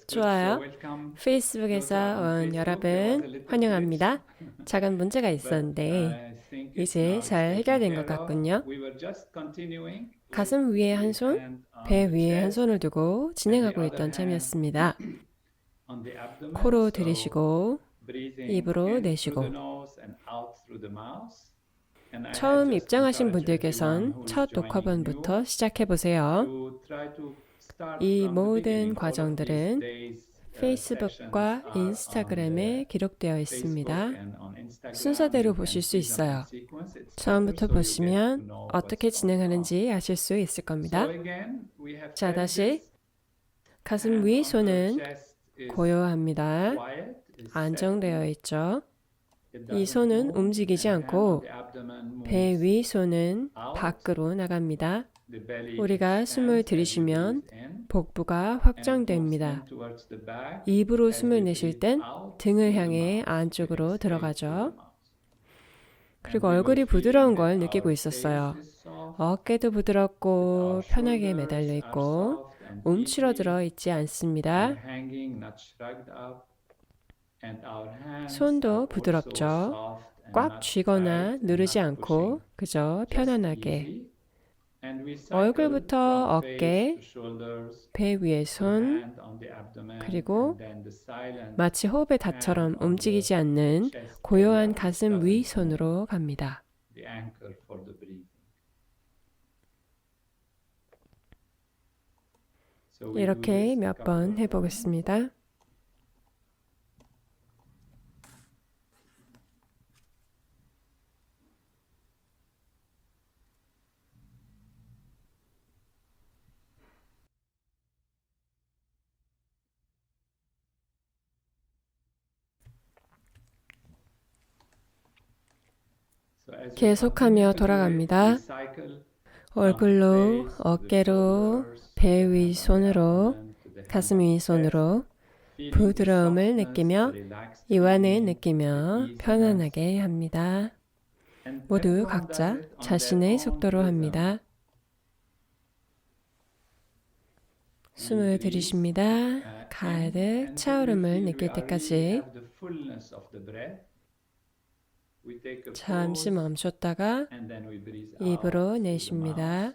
좋아요. 페이스북에서 온 여러분 환영합니다. 작은 문제가 있었는데 이제 잘 해결된 것 같군요. 가슴 위에 한 손, 배 위에 한 손을 두고 진행하고 있던 참이었습니다. 코로 들이쉬고 입으로 내쉬고. 처음 입장하신 분들께선 첫 녹화본부터 시작해 보세요. 이 모든 과정들은 페이스북과 인스타그램에 기록되어 있습니다. 순서대로 보실 수 있어요. 처음부터 보시면 어떻게 진행하는지 아실 수 있을 겁니다. 자, 다시 가슴 위 손은 고요합니다. 안정되어 있죠. 이 손은 움직이지 않고 배 위 손은 밖으로 나갑니다. 우리가 숨을 들이쉬면 복부가 확장됩니다. 입으로 숨을 내쉴 땐 등을 향해 안쪽으로 들어가죠. 그리고 얼굴이 부드러운 걸 느끼고 있었어요. 어깨도 부드럽고 편하게 매달려 있고 움츠러들어 있지 않습니다. 손도 부드럽죠. 꽉 쥐거나 누르지 않고 그저 편안하게. 얼굴부터 어깨, 배 위에 손, 그리고 마치 호흡의 닷처럼 움직이지 않는 고요한 가슴 위 손으로 갑니다. 이렇게 몇 번 해보겠습니다. 계속하며 돌아갑니다. 얼굴로, 어깨로, 배 위 손으로, 가슴 위 손으로 부드러움을 느끼며 이완을 느끼며 편안하게 합니다. 모두 각자 자신의 속도로 합니다. 숨을 들이쉽니다. 가득 차오름을 느낄 때까지 잠시 멈췄다가 입으로 내쉽니다.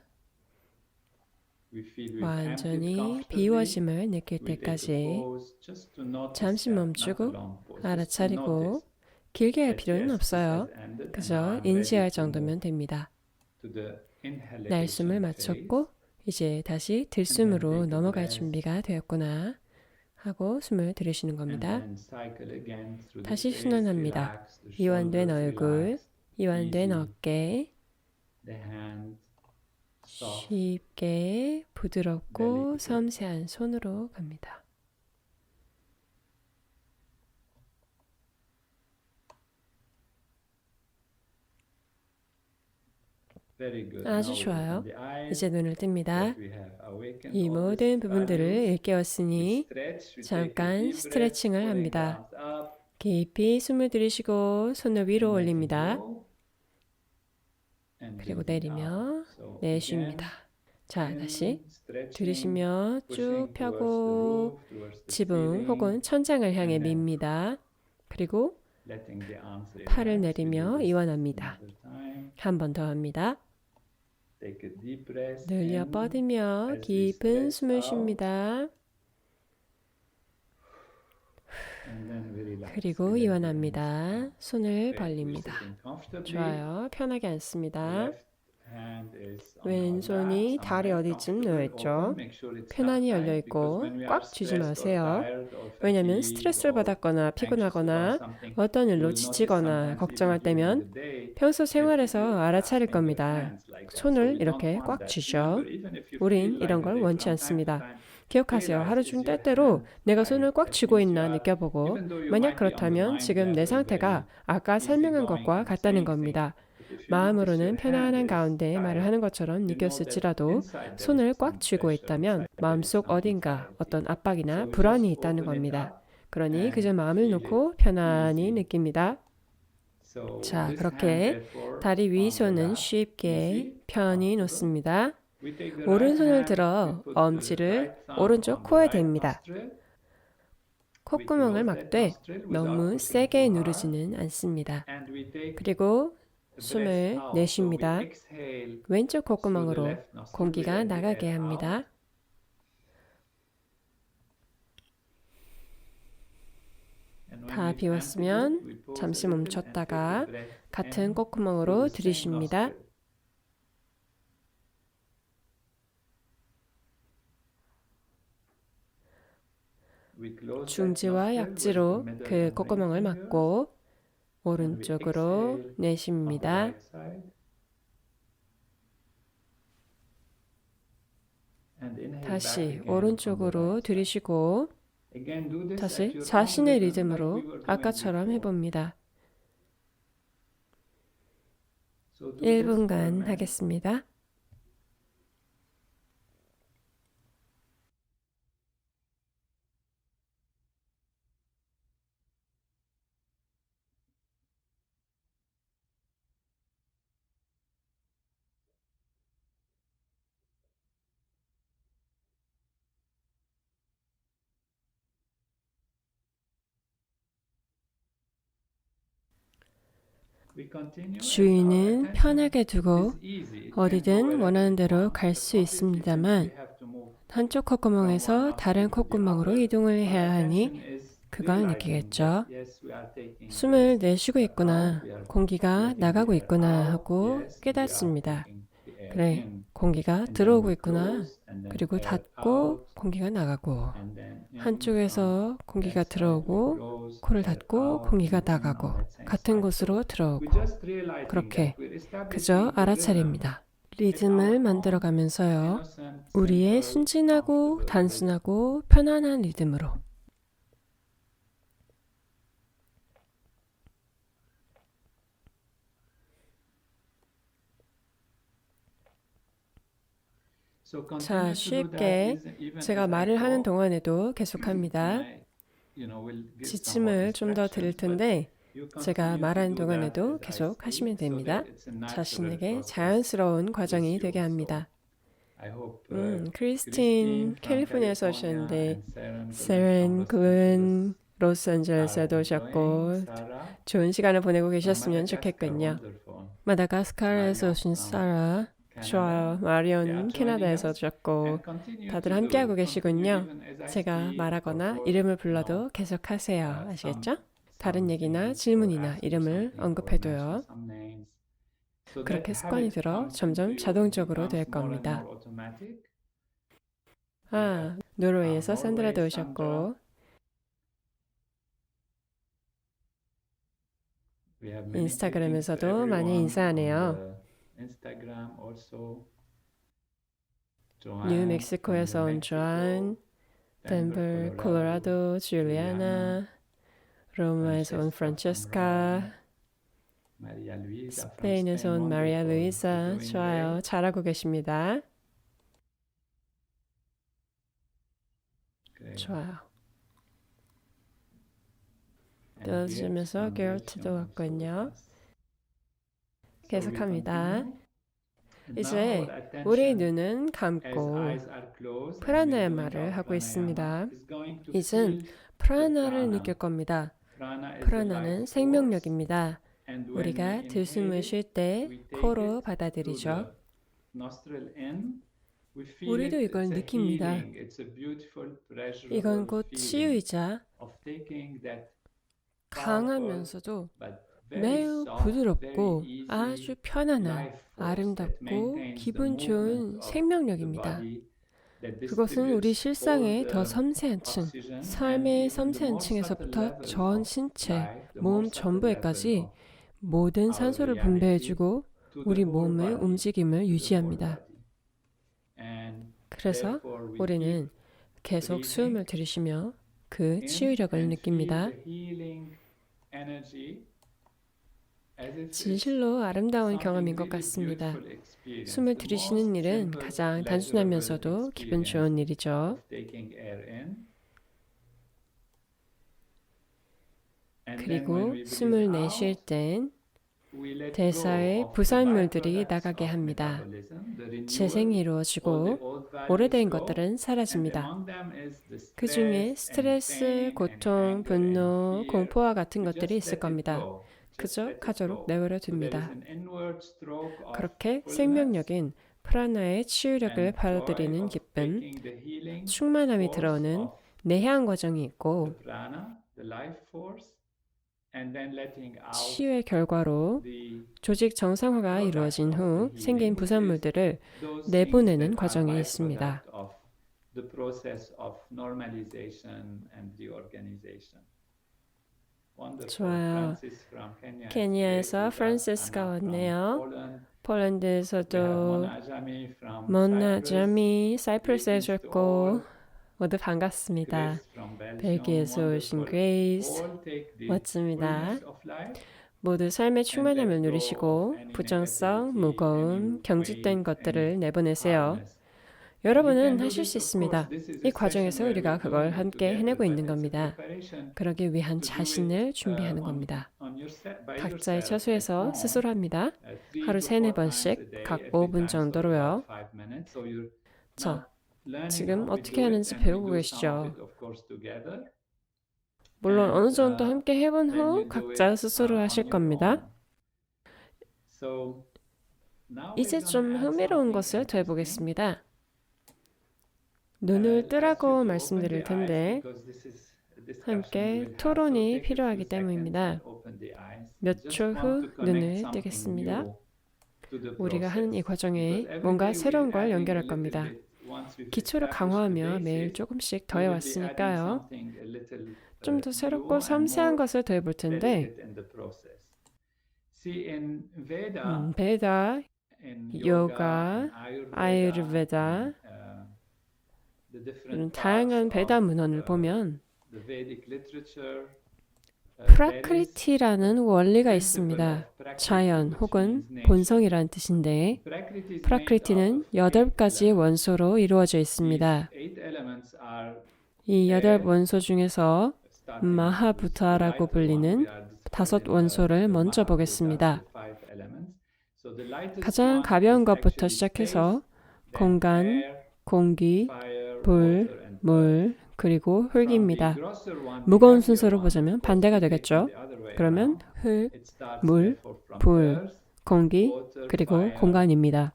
완전히 비워짐을 느낄 때까지 잠시 멈추고 알아차리고 길게 할 필요는 없어요. 그저 인지할 정도면 됩니다. 날숨을 마쳤고 이제 다시 들숨으로 넘어갈 준비가 되었구나 하고 숨을 들이쉬는 겁니다. 다시 순환합니다. 이완된 얼굴, 이완된 어깨, 쉽게 부드럽고 섬세한 손으로 갑니다. 아주 좋아요. 이제 눈을 뜹니다. 이 모든 부분들을 일깨웠으니 잠깐 스트레칭을 합니다. 깊이 숨을 들이쉬고 손을 위로 올립니다. 그리고 내리며 내쉽니다. 자, 다시 들이쉬며 쭉 펴고 지붕 혹은 천장을 향해 밉니다. 그리고 팔을 내리며 이완합니다. 한 번 더 합니다. 늘려 뻗으며 깊은 숨을 쉽니다. 그리고 이완합니다. 손을 벌립니다. 좋아요. 편하게 앉습니다. 왼손이 다리 어디쯤 놓여있죠? 편안히 열려있고 꽉 쥐지 마세요. 왜냐하면 스트레스를 받았거나 피곤하거나 어떤 일로 지치거나 걱정할 때면 평소 생활에서 알아차릴 겁니다. 손을 이렇게 꽉 쥐죠. 우린 이런 걸 원치 않습니다. 기억하세요. 하루 중 때때로 내가 손을 꽉 쥐고 있나 느껴보고 만약 그렇다면 지금 내 상태가 아까 설명한 것과 같다는 겁니다. 마음으로는 편안한 가운데 말을 하는 것처럼 느꼈을지라도 손을 꽉 쥐고 있다면 마음속 어딘가 어떤 압박이나 불안이 있다는 겁니다. 그러니 그저 마음을 놓고 편안히 느낍니다. 자, 그렇게 다리 위 손은 쉽게 편히 놓습니다. 오른손을 들어 엄지를 오른쪽 코에 댑니다. 콧구멍을 막되 너무 세게 누르지는 않습니다. 그리고 숨을 내쉽니다. 왼쪽 콧구멍으로 공기가 나가게 합니다. 다 비웠으면 잠시 멈췄다가 같은 콧구멍으로 들이쉽니다. 중지와 약지로 그 콧구멍을 막고 오른쪽으로 내쉽니다. 다시 오른쪽으로 들이쉬고 다시 자신의 리듬으로 아까처럼 해봅니다. 1분간 하겠습니다. 주인은 편하게 두고 어디든 원하는 대로 갈 수 있습니다만 한쪽 콧구멍에서 다른 콧구멍으로 이동을 해야 하니 그걸 느끼겠죠. 숨을 내쉬고 있구나, 공기가 나가고 있구나 하고 깨닫습니다. 그래, 공기가 들어오고 있구나. 그리고 닫고 공기가 나가고 한쪽에서 공기가 들어오고 코를 닫고 공기가 나가고 같은 곳으로 들어오고 그렇게 그저 알아차립니다. 리듬을 만들어가면서요. 우리의 순진하고 단순하고 편안한 리듬으로 자, 쉽게 제가 말을 하는 동안에도 계속합니다. 지침을 좀 더 드릴 텐데 제가 말하는 동안에도 계속 하시면 됩니다. 자신에게 자연스러운 과정이 되게 합니다. 크리스틴 캘리포니아에서 오셨는데 세렌, 글렌, 로스앤젤레스에도 오셨고 좋은 시간을 보내고 계셨으면 좋겠군요. 마다가스카르에서 오신 사라, 좋아요. 마리온 캐나다에서 오셨고 다들 함께하고 계시군요. 제가 말하거나 이름을 불러도 계속하세요. 아시겠죠? 다른 얘기나 질문이나 이름을 언급해도요. 그렇게 습관이 들어 점점 자동적으로 될 겁니다. 노르웨이에서 산드라도 오셨고 인스타그램에서도 많이 인사하네요. 뉴멕시코에서 온 조안, 덴버, 콜로라도, 줄리아나, 로마에서 온 프란체스카, 스페인에서 온 마리아 루이사. 좋아요. 잘하고 계십니다. 좋아요. 또 게르트도 왔군요. 계속합니다. 이제 우리 눈은 감고 프라나야마를 하고 있습니다. 이젠 프라나를 느낄 겁니다. 프라나는 생명력입니다. 우리가 들숨을 쉴 때 코로 받아들이죠. 우리도 이걸 느낍니다. 이건 곧 치유이자 강하면서도 매우 부드럽고 아주 편안한 아름답고 기분 좋은 생명력입니다. 그것은 우리 실상의 더 섬세한 층, 삶의 섬세한 층에서부터 전 신체, 몸 전부에까지 모든 산소를 분배해주고 우리 몸의 움직임을 유지합니다. 그래서 우리는 계속 숨을 들이쉬며 그 치유력을 느낍니다. 진실로 아름다운 경험인 것 같습니다. 숨을 들이쉬는 일은 가장 단순하면서도 기분 좋은 일이죠. 그리고 숨을 내쉴 땐 대사의 부산물들이 나가게 합니다. 재생이 이루어지고 오래된 것들은 사라집니다. 그 중에 스트레스, 고통, 분노, 공포와 같은 것들이 있을 겁니다. 그저 가도록 내버려 둡니다. 그렇게 생명력인 프라나의 치유력을 받아들이는 기쁨, 충만함이 들어오는 내향 과정이 있고 치유의 결과로 조직 정상화가 이루어진 후 생긴 부산물들을 내보내는 과정이 있습니다. 좋아요. 케니아에서 프란시스가 왔네요. 폴란드에서도 모나자미 사이프러스에 오셨고 모두 반갑습니다. 벨기에에서 오신 그레이스 멋집니다. 모두 삶의 충만함을 누리시고 부정성, 무거움, 경직된 것들을 내보내세요. 여러분은 하실 수 있습니다. 이 과정에서 우리가 그걸 함께 해내고 있는 겁니다. 그러기 위한 자신을 준비하는 겁니다. 각자의 처소에서 스스로 합니다. 하루 3-4번씩 각 5분 정도로요. 자, 지금 어떻게 하는지 배우고 계시죠? 물론 어느 정도 함께 해본 후 각자 스스로 하실 겁니다. 이제 좀 흥미로운 것을 더 해보겠습니다. 눈을 뜨라고 말씀드릴 텐데 함께 토론이 필요하기 때문입니다. 몇 초 후 눈을 뜨겠습니다. 우리가 하는 이 과정에 뭔가 새로운 걸 연결할 겁니다. 기초를 강화하며 매일 조금씩 더해왔으니까요. 좀 더 새롭고 섬세한 것을 더해볼 텐데 베다, 요가, 아유르베다 이런 다양한 베다 문헌을 보면 프라크리티라는 원리가 있습니다. 자연 혹은 본성이란 뜻인데 프라크리티는 8가지의 원소로 이루어져 있습니다. 이 8원소 중에서 마하부타라고 불리는 5원소를 먼저 보겠습니다. 가장 가벼운 것부터 시작해서 공간, 공기, 불, 물, 그리고 흙입니다. 무거운 순서로 보자면 반대가 되겠죠. 그러면 흙, 물, 불, 공기, 그리고 공간입니다.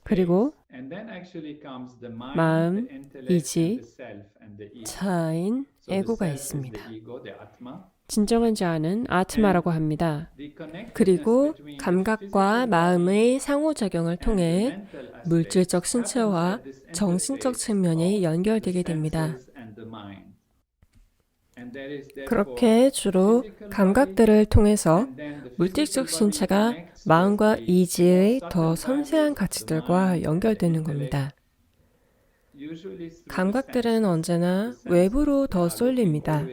그리고 마음, 이지, 자아인 에고가 있습니다. 진정한 자아는 아트마라고 합니다. 그리고 감각과 마음의 상호작용을 통해 물질적 신체와 정신적 측면이 연결되게 됩니다. 그렇게 주로 감각들을 통해서 물질적 신체가 마음과 이지의 더 섬세한 가치들과 연결되는 겁니다. 감각들은 언제나 외부로 더 쏠립니다.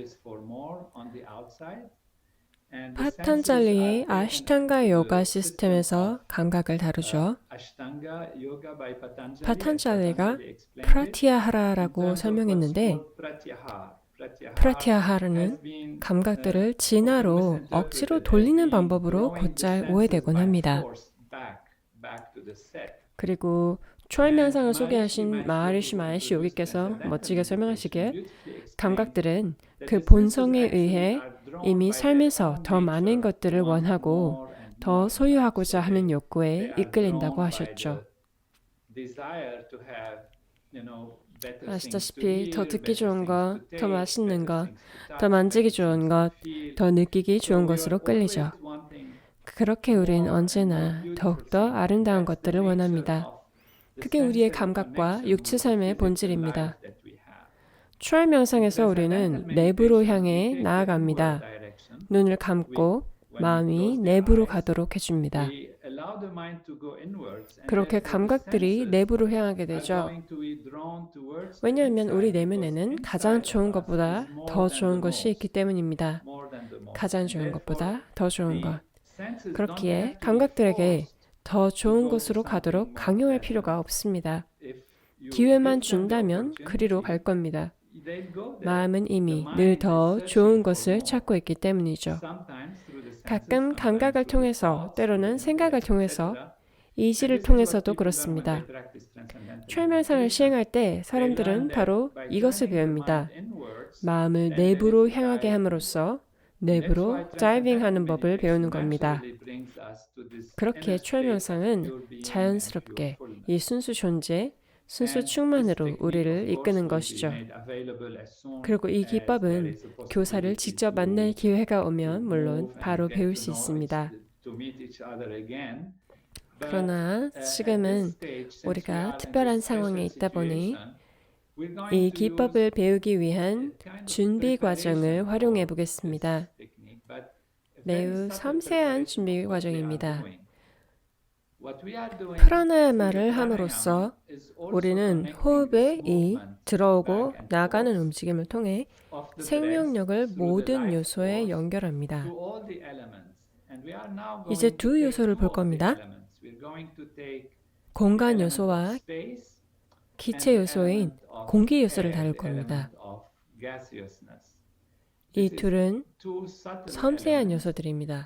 파탄잘리의 아시탄가 요가 시스템에서 감각을 다루죠. 파탄잘리가 프라티아하라라고 설명했는데 프라티아하라는 감각들을 진화로 억지로 돌리는 방법으로 곧잘 오해되곤 합니다. 그리고 초월 명상을 소개하신 마하리시 마헤시 요기께서 멋지게 설명하시길 감각들은 그 본성에 의해 이미 삶에서 더 많은 것들을 원하고 더 소유하고자 하는 욕구에 이끌린다고 하셨죠. 아시다시피 더 듣기 좋은 것, 더 맛있는 것, 더 만지기 좋은 것, 더 느끼기 좋은 것으로 끌리죠. 그렇게 우린 언제나 더욱더 아름다운 것들을 원합니다. 그게 우리의 감각과 육체 삶의 본질입니다. 초월 명상에서 우리는 내부로 향해 나아갑니다. 눈을 감고 마음이 내부로 가도록 해줍니다. 그렇게 감각들이 내부로 향하게 되죠. 왜냐하면 우리 내면에는 가장 좋은 것보다 더 좋은 것이 있기 때문입니다. 가장 좋은 것보다 더 좋은 것. 그렇기에 감각들에게 더 좋은 곳으로 가도록 강요할 필요가 없습니다. 기회만 준다면 그리로 갈 겁니다. 마음은 이미 늘 더 좋은 것을 찾고 있기 때문이죠. 가끔 감각을 통해서, 때로는 생각을 통해서, 의지를 통해서도 그렇습니다. 철명상을 시행할 때 사람들은 바로 이것을 배웁니다. 마음을 내부로 향하게 함으로써 내부로 다이빙하는 법을 배우는 겁니다. 그렇게 철명상은 자연스럽게 이 순수 존재, 순수 충만으로 우리를 이끄는 것이죠. 그리고 이 기법은 교사를 직접 만날 기회가 오면 물론 바로 배울 수 있습니다. 그러나 지금은 우리가 특별한 상황에 있다 보니 이 기법을 배우기 위한 준비 과정을 활용해 보겠습니다. 매우 섬세한 준비 과정입니다. 프라나야마를 함으로써 우리는 호흡의 이 들어오고 나가는 움직임을 통해 생명력을 모든 요소에 연결합니다. 이제 두 요소를 볼 겁니다. 공간 요소와 기체 요소인 공기 요소를 다룰 겁니다. 이 둘은 섬세한 요소들입니다.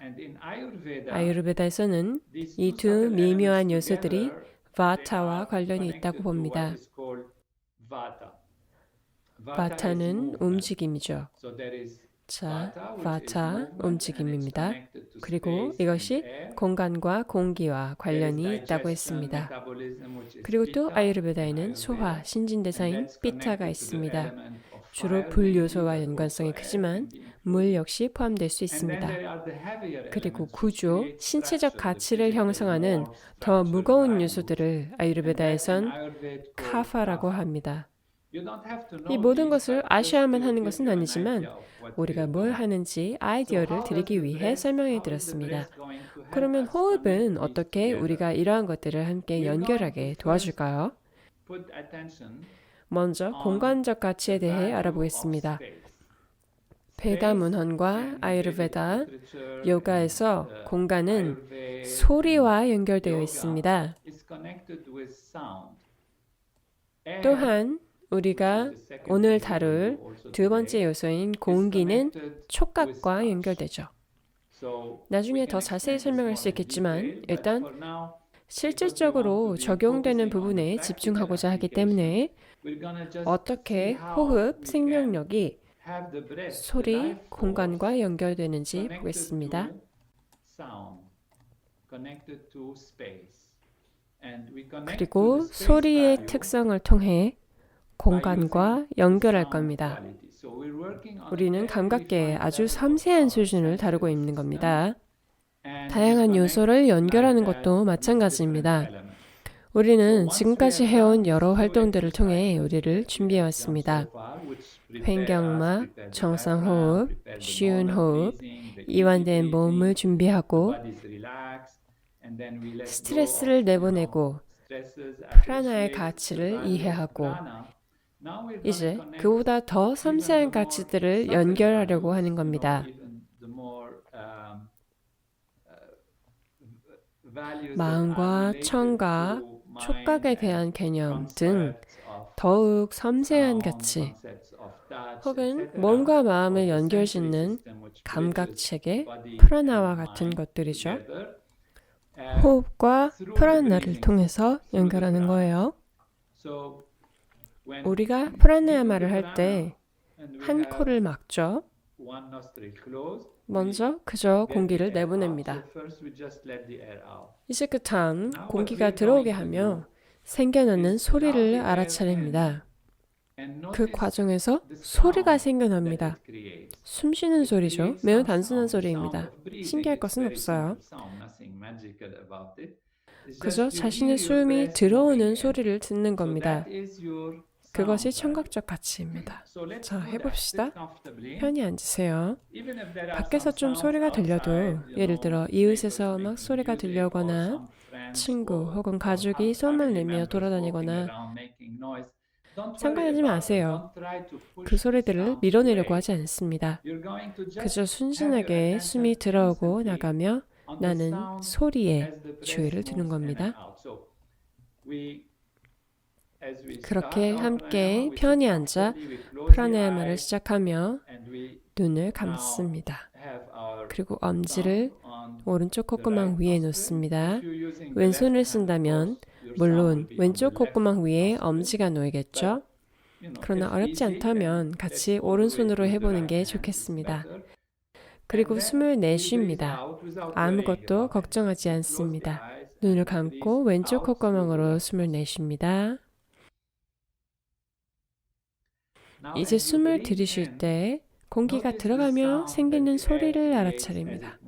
아유르베다에서는 이 두 미묘한 요소들이 바타와 관련이 있다고 봅니다. 바타는 움직임이죠. 자, 바타 움직임입니다. 그리고 이것이 공간과 공기와 관련이 있다고 했습니다. 그리고 또 아유르베다에는 소화, 신진대사인 피타가 있습니다. 주로 불 요소와 연관성이 크지만 물 역시 포함될 수 있습니다. 그리고 구조, 신체적 가치를 형성하는 더 무거운 요소들을 아유르베다에선 카파라고 합니다. 이 모든 것을 아셔야만 하는 것은 아니지만 우리가 뭘 하는지 아이디어를 드리기 위해 설명해 드렸습니다. 그러면 호흡은 어떻게 우리가 이러한 것들을 함께 연결하게 도와줄까요? 먼저 공간적 가치에 대해 알아보겠습니다. 베다 문헌과 아유르베다, 요가에서 공간은 소리와 연결되어 있습니다. 또한 우리가 오늘 다룰 두 번째 요소인 공기는 촉각과 연결되죠. 나중에 더 자세히 설명할 수 있겠지만 일단 실질적으로 적용되는 부분에 집중하고자 하기 때문에 어떻게 호흡, 생명력이 소리, 공간과 연결되는지 보겠습니다. 그리고 소리의 특성을 통해 공간과 연결할 겁니다. 우리는 감각계의 아주 섬세한 수준을 다루고 있는 겁니다. 다양한 요소를 연결하는 것도 마찬가지입니다. 우리는 지금까지 해온 여러 활동들을 통해 우리를 준비해왔습니다. 횡경막, 정상호흡, 쉬운 호흡, 이완된 몸을 준비하고 스트레스를 내보내고 프라나의 가치를 이해하고 이제 그보다 더 섬세한 가치들을 연결하려고 하는 겁니다. 마음과 청각, 촉각에 대한 개념 등 더욱 섬세한 가치 혹은 몸과 마음을 연결짓는 감각체계, 프라나와 같은 것들이죠. 호흡과 프라나를 통해서 연결하는 거예요. 우리가 프라나야마를 할 때 한 코를 막죠. 먼저 그저 공기를 내보냅니다. 이제 그 다음 공기가 들어오게 하며 생겨나는 소리를 알아차립니다. 그 과정에서 소리가 생겨납니다. 숨 쉬는 소리죠. 매우 단순한 소리입니다. 신기할 것은 없어요. 그저 자신의 숨이 들어오는 소리를 듣는 겁니다. 그것이 청각적 가치입니다. 자, 해봅시다. 편히 앉으세요. 밖에서 좀 소리가 들려도 예를 들어 이웃에서 막 소리가 들려오거나 친구 혹은 가족이 소음을 내며 돌아다니거나 상관하지 마세요. 그 소리들을 밀어내려고 하지 않습니다. 그저 순진하게 숨이 들어오고 나가며 나는 소리에 주의를 두는 겁니다. 그렇게 함께 편히 앉아 프라나야마를 시작하며 눈을 감습니다. 그리고 엄지를 오른쪽 콧구멍 위에 놓습니다. 왼손을 쓴다면 물론 왼쪽 콧구멍 위에 엄지가 놓이겠죠? 그러나 어렵지 않다면 같이 오른손으로 해보는 게 좋겠습니다. 그리고 숨을 내쉽니다. 아무것도 걱정하지 않습니다. 눈을 감고 왼쪽 콧구멍으로 숨을 내쉽니다. 이제 숨을 들이쉴 때 공기가 들어가며 생기는 소리를 알아차립니다.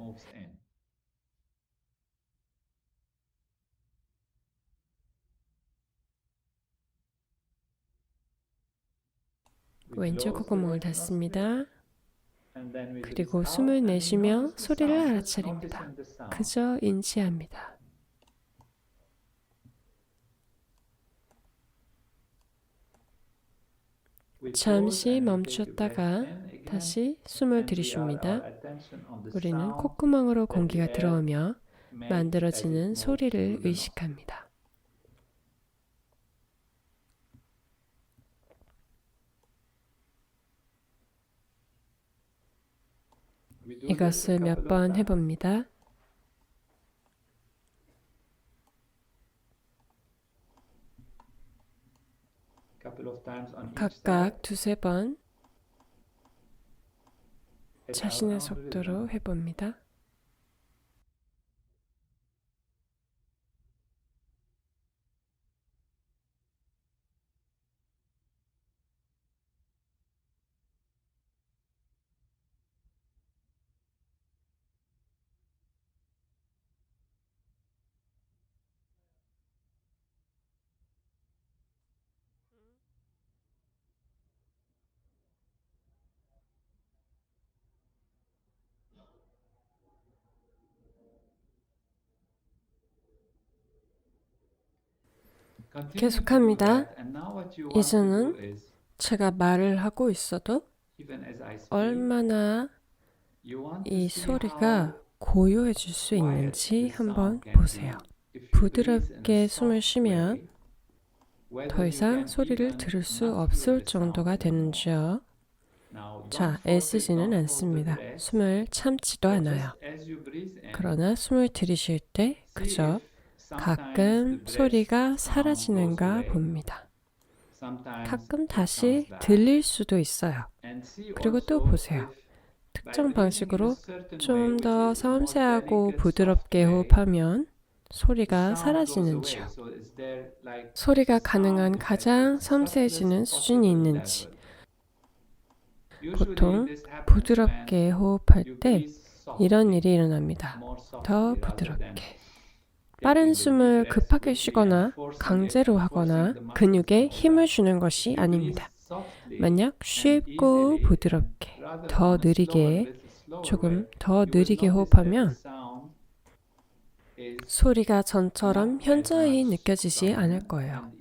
왼쪽 콧구멍을 닫습니다. 그리고 숨을 내쉬며 소리를 알아차립니다. 그저 인지합니다. 잠시 멈췄다가 다시 숨을 들이쉽니다. 우리는 콧구멍으로 공기가 들어오며 만들어지는 소리를 의식합니다. 이것을 몇 번 해봅니다. 각각 두세 번 자신의 속도로 해봅니다. 계속합니다. 이제는 제가 말을 하고 있어도 얼마나 이 소리가 고요해질 수 있는지 한번 보세요. 부드럽게 숨을 쉬면 더 이상 소리를 들을 수 없을 정도가 되는지요. 자, 애쓰지는 않습니다. 숨을 참지도 않아요. 그러나 숨을 들이쉴 때 그저 가끔 소리가 사라지는가 봅니다. 가끔 다시 들릴 수도 있어요. 그리고 또 보세요. 특정 방식으로 좀 더 섬세하고 부드럽게 호흡하면 소리가 사라지는지요. 소리가 가능한 가장 섬세해지는 수준이 있는지. 보통 부드럽게 호흡할 때 이런 일이 일어납니다. 더 부드럽게. 빠른 숨을 급하게 쉬거나 강제로 하거나 근육에 힘을 주는 것이 아닙니다. 만약 쉽고 부드럽게, 더 느리게, 조금 더 느리게 호흡하면 소리가 전처럼 현저히 느껴지지 않을 거예요.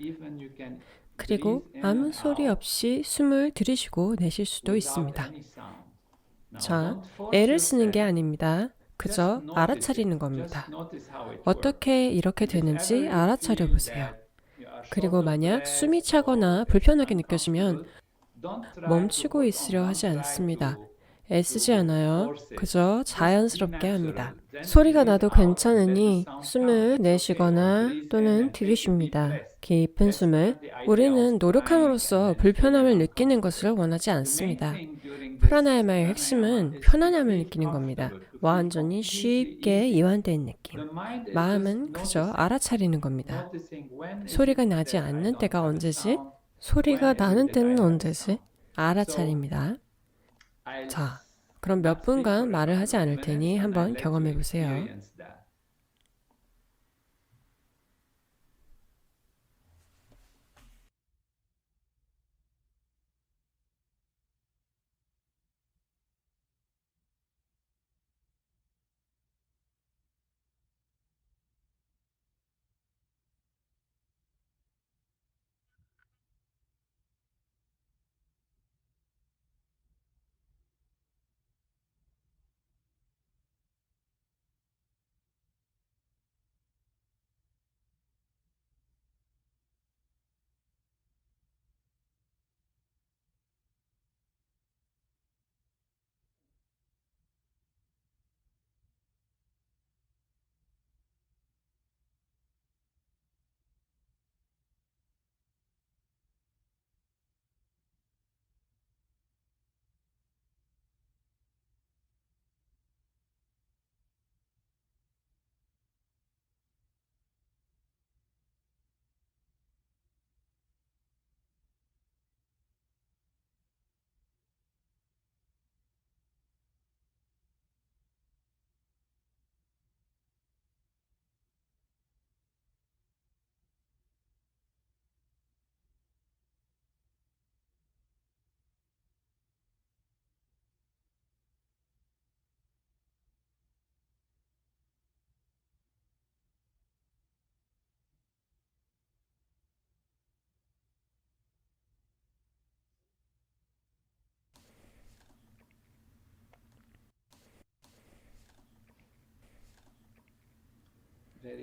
그리고 아무 소리 없이 숨을 들이쉬고 내쉴 수도 있습니다. 자, 애를 쓰는 게 아닙니다. 그저 알아차리는 겁니다. 어떻게 이렇게 되는지 알아차려 보세요. 그리고 만약 숨이 차거나 불편하게 느껴지면 멈추고 있으려 하지 않습니다. 애쓰지 않아요. 그저 자연스럽게 합니다. 소리가 나도 괜찮으니 숨을 내쉬거나 또는 들이쉽니다. 깊은 숨을. 우리는 노력함으로써 불편함을 느끼는 것을 원하지 않습니다. 프라나야마의 핵심은 편안함을 느끼는 겁니다. 완전히 쉽게 이완된 느낌. 마음은 그저 알아차리는 겁니다. 소리가 나지 않는 때가 언제지? 소리가 나는 때는 언제지? 알아차립니다. 자, 그럼 몇 분간 말을 하지 않을 테니 한번 경험해 보세요.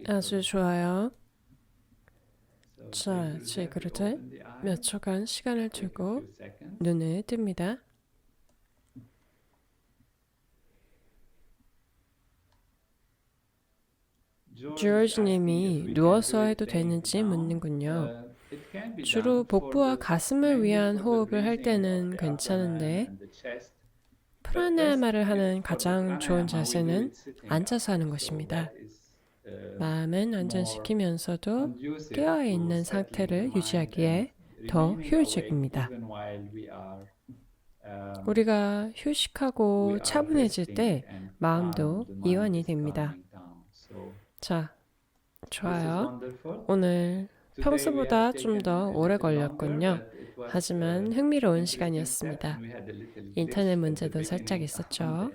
아주 좋아요. 자, 제 그릇에 몇 초간 시간을 두고 눈을 뜹니다. 조지님이 누워서 해도 되는지 묻는군요. 주로 복부와 가슴을 위한 호흡을 할 때는 괜찮은데 프라나야마를 하는 가장 좋은 자세는 앉아서 하는 것입니다. 마음은 안전시키면서도 깨어있는 상태를 유지하기에 더 효율적입니다. 우리가 휴식하고 차분해질 때 마음도 이완이 됩니다. 자, 좋아요. 오늘 평소보다 좀 더 오래 걸렸군요. 하지만 흥미로운 시간이었습니다. 인터넷 문제도 살짝 있었죠.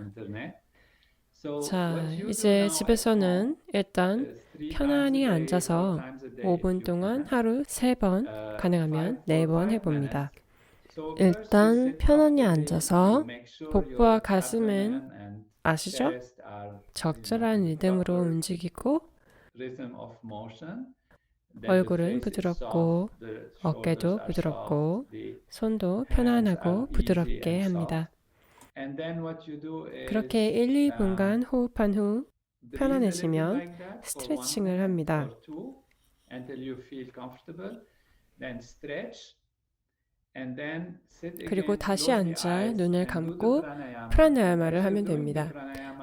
자, 이제 집에서는 일단 편안히 앉아서 5분 동안 하루 3번, 가능하면 4번 해봅니다. 일단 편안히 앉아서 복부와 가슴은 아시죠? 적절한 리듬으로 움직이고 얼굴은 부드럽고 어깨도 부드럽고 손도 편안하고 부드럽게 합니다. 그렇게 1, 2분간 호흡한 후 편안해지면 스트레칭을 합니다. 그리고 다시 앉아 눈을 감고 프라나야마를 하면 됩니다.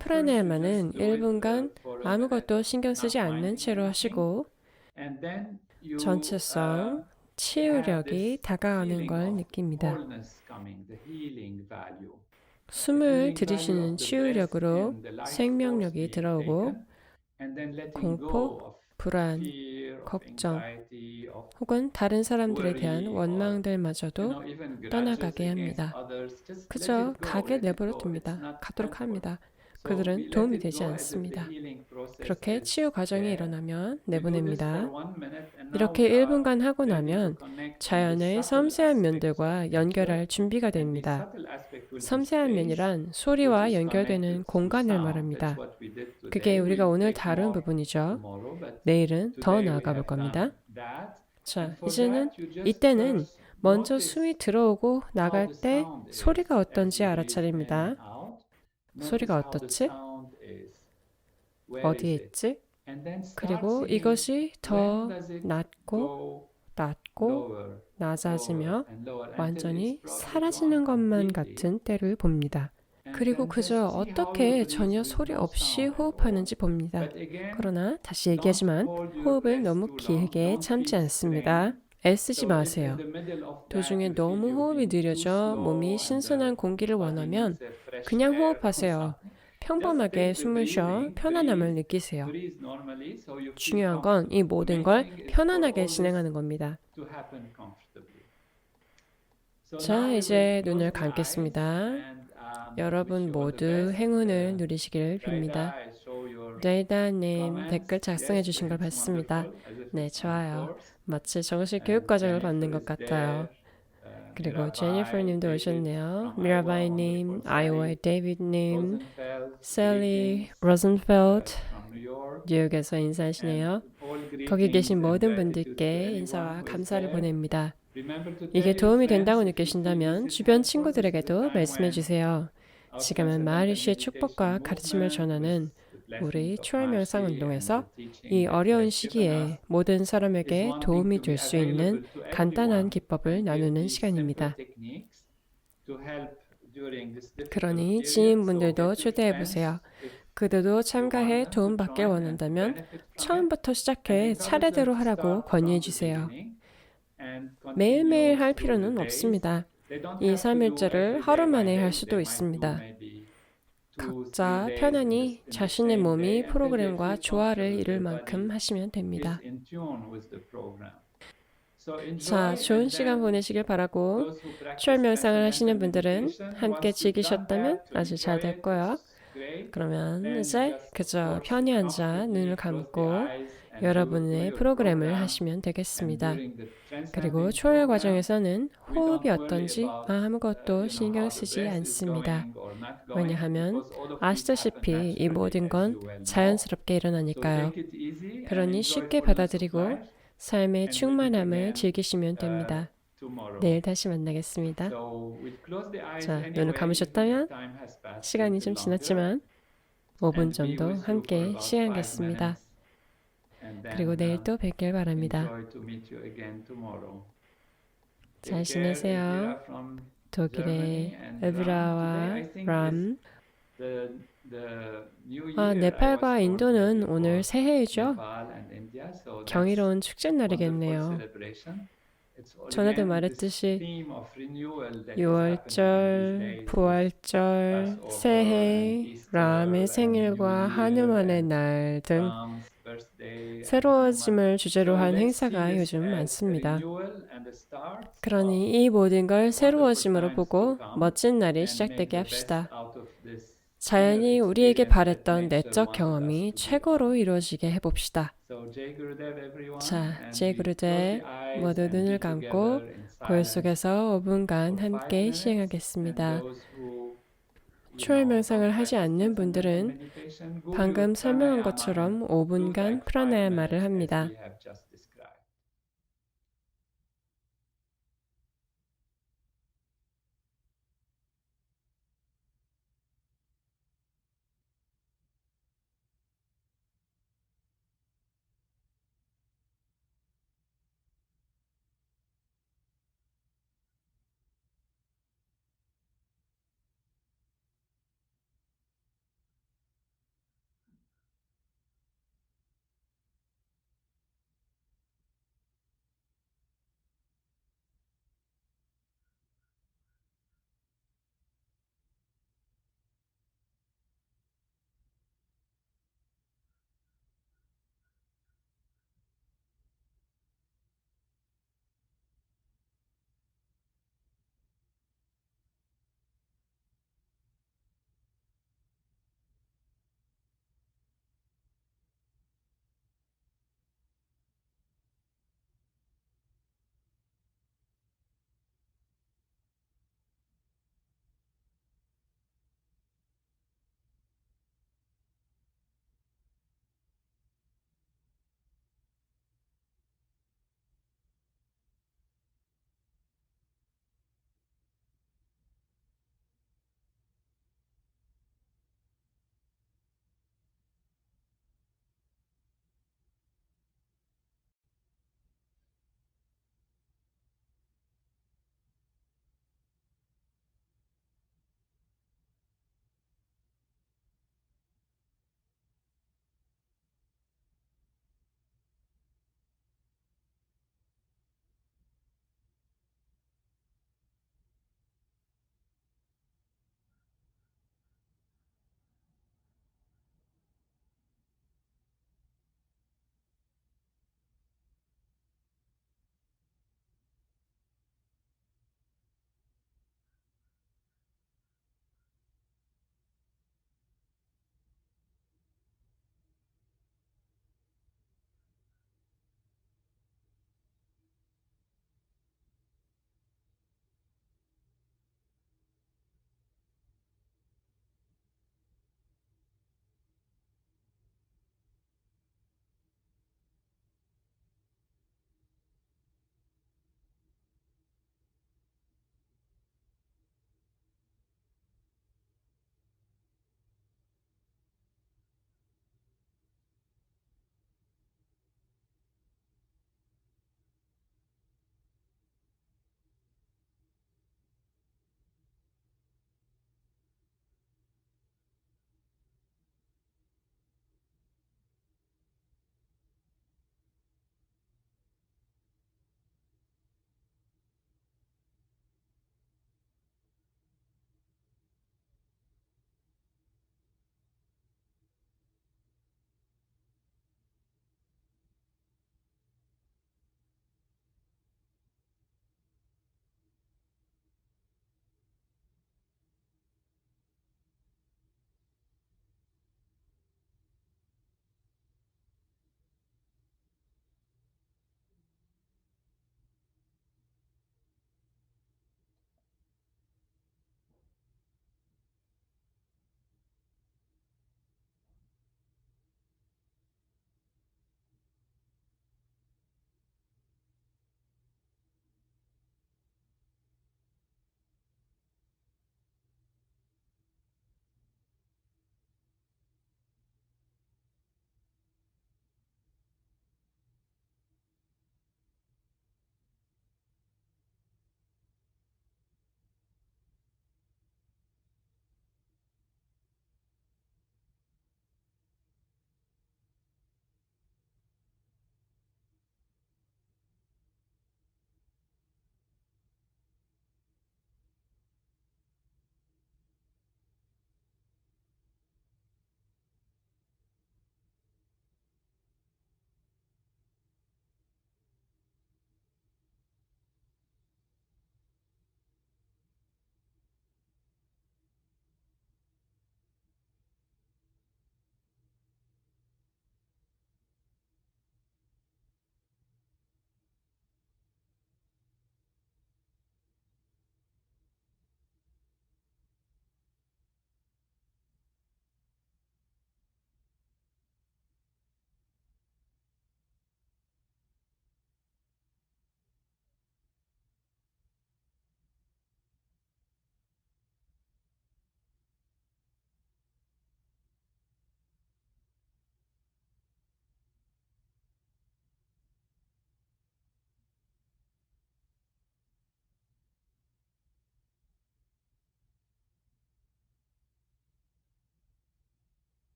프라나야마는 1분간 아무것도 신경 쓰지 않는 채로 하시고 전체성, 치유력이 다가오는 걸 느낍니다. 숨을 들이쉬는 치유력으로 생명력이 들어오고 공포, 불안, 걱정 혹은 다른 사람들에 대한 원망들마저도 떠나가게 합니다. 그저 가게 내버려 둡니다. 가도록 합니다. 그들은 도움이 되지 않습니다. 그렇게 치유 과정이 일어나면 내보냅니다. 이렇게 1분간 하고 나면 자연의 섬세한 면들과 연결할 준비가 됩니다. 섬세한 면이란 소리와 연결되는 공간을 말합니다. 그게 우리가 오늘 다룬 부분이죠. 내일은 더 나아가 볼 겁니다. 자, 이때는 먼저 숨이 들어오고 나갈 때 소리가 어떤지 알아차립니다. 소리가 어떻지? 어디에 있지? 그리고 이것이 더 낮고 낮아지며 완전히 사라지는 것만 같은 때를 봅니다. 그리고 그저 어떻게 전혀 소리 없이 호흡하는지 봅니다. 그러나 다시 얘기하지만 호흡을 너무 길게 참지 않습니다. 애쓰지 마세요. 도중에 너무 호흡이 느려져 몸이 신선한 공기를 원하면 그냥 호흡하세요. 평범하게 숨을 쉬어 편안함을 느끼세요. 중요한 건 이 모든 걸 편안하게 진행하는 겁니다. 자, 이제 눈을 감겠습니다. 여러분 모두 행운을 누리시길 빕니다. 데이다님 댓글 작성해 주신 걸 봤습니다. 네, 좋아요. 마치 정식 교육과정을 받는 것 같아요. 그리고 제니퍼님도 오셨네요. 미라바이님, 아이오의 데이비드님, 셀리 로젠펠드 뉴욕에서 인사하시네요. 거기 계신 모든 분들께 인사와 감사를 보냅니다. 이게 도움이 된다고 느끼신다면 주변 친구들에게도 말씀해 주세요. 지금은 마하리시의 축복과 가르침을 전하는 우리 초월명상 운동에서 이 어려운 시기에 모든 사람에게 도움이 될 수 있는 간단한 기법을 나누는 시간입니다. 그러니 지인분들도 초대해보세요. 그들도 참가해 도움받길 원한다면 처음부터 시작해 차례대로 하라고 권유해주세요. 매일매일 할 필요는 없습니다. 2, 3일째를 하루 만에 할 수도 있습니다. 각자 편안히 자신의 몸이 프로그램과 조화를 이룰 만큼 하시면 됩니다. 자, 좋은 시간 보내시길 바라고 초월 명상을 하시는 분들은 함께 즐기셨다면 아주 잘 됐고요. 그러면 이제 그저 편히 앉아 눈을 감고 여러분의 프로그램을 하시면 되겠습니다. 그리고 초열 과정에서는 호흡이 어떤지 아무것도 신경 쓰지 않습니다. 왜냐하면 아시다시피 이 모든 건 자연스럽게 일어나니까요. 그러니 쉽게 받아들이고 삶의 충만함을 즐기시면 됩니다. 내일 다시 만나겠습니다. 자, 눈을 감으셨다면 시간이 좀 지났지만 5분 정도 함께 시간 갖습니다. 그리고 내일 또 뵙길 바랍니다. 잘 지내세요. 독일의 에브라와 람. 네팔과 인도는 오늘 새해이죠? 경이로운 축제 날이겠네요. 전에도 말했듯이 6월절, 부활절, 새해, 람의 생일과 한유만의 날 등 새로워짐을 주제로 한 행사가 요즘 많습니다. 그러니 이 모든 걸 새로워짐으로 보고 멋진 날이 시작되게 합시다. 자연이 우리에게 바랬던 내적 경험이 최고로 이루어지게 해봅시다. 자, 제구르데 모두 눈을 감고 고요 속에서 5분간 함께 시행하겠습니다. 초월 명상을 하지 않는 분들은 방금 설명한 것처럼 5분간 프라나야마를 합니다.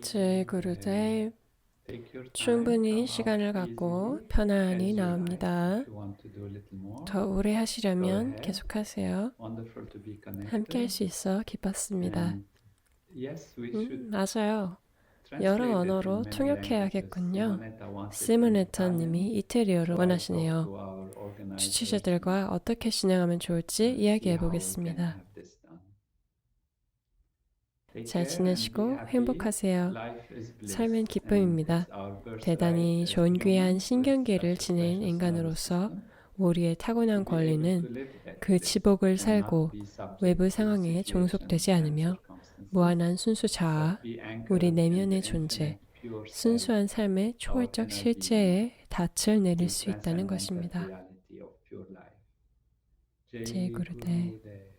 제 구루데v, 충분히 시간을 갖고 편안히 나옵니다. 더 오래 하시려면 계속하세요. 함께 할 수 있어 기뻤습니다. 맞아요. 여러 언어로 통역해야겠군요. 시모네타 님이 이태리어를 원하시네요. 주치자들과 어떻게 진행하면 좋을지 이야기해 보겠습니다. 잘 지내시고 행복하세요. 삶은 기쁨입니다. 대단히 좋은 귀한 신경계를 지닌 인간으로서 우리의 타고난 권리는 그 지복을 살고 외부 상황에 종속되지 않으며 무한한 순수 자아, 우리 내면의 존재, 순수한 삶의 초월적 실제에 닻을 내릴 수 있다는 것입니다. 제 구루데